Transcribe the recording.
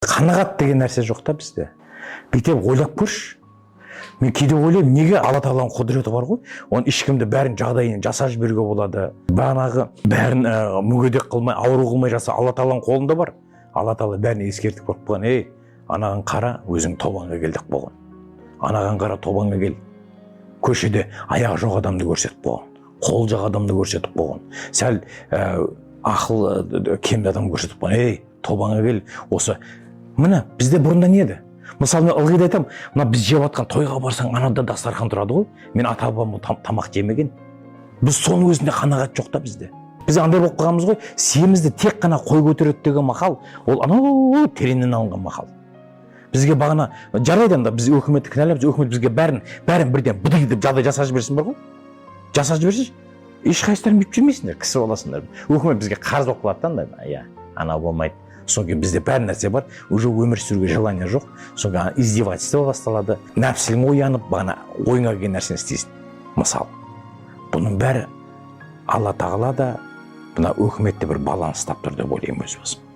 Қанағат деген нәрсе жоқ та бізде. Бүйтіп ойлап көрші. Мен кейде ойлаймын, неге Алла Тағаланың құдіреті бар ғой? Оның ешкімді бәрін жағдайын жасап жіберуге болады. Бағанағы бәрін мүгедек қылмай, ауру қылмай жаса Алла Тағаланың қолында бар. Алла Тағала бәріне ескертіп қойып қойған. Ей, анаған қара, өзің тобаңа кел деп қойған. Анаған қара, тобаңа кел. Көшеде аяғы жоқ адамды көрсетіп қойған. Қол жақ адамды көрсетіп қойған. Сәл ақыл кемді адам көрсетіп қойған. Ей, тобаңа кел. Осы міне бізде бұрында не еді? Мысалы мен ылғи да айтамын, мына біз жеп жатқан тойға барсаң, анада дастархан тұрады ғой. Мен ата-бабам тамақ жемеген. Біз соның өзінде қанағат жоқ та бізде. Біз андай болып қалғанбыз ғой, семізді тек қана қой көтереді деген мақал, ол анау тереңнен алынған мақал. Бізге бағана жарайды анда біз өкіметті кінәлаймыз, өкімет бізге бәрін бірден бұдай деп жағдай жасап жіберсін бар ғой. Жасап жіберсінші, ешқайсыларын бүйтіп жүрмейсіңдер, кісі боласыңдар. Өкімет бізге қарыз болып қалады да анда, иә, анау болмайды. Содан кейін бізде бәр нәрсе бар, уже өмір сүруге желание жоқ. Содан кейін издевательство басталады. Нәпсілің оянып, бағана ойыңа келген нәрсені істейсің. Мысалы, бұның бәрі Алла Тағала да мына өкіметте бір баланс тап тұр деп ойлаймын өз басым.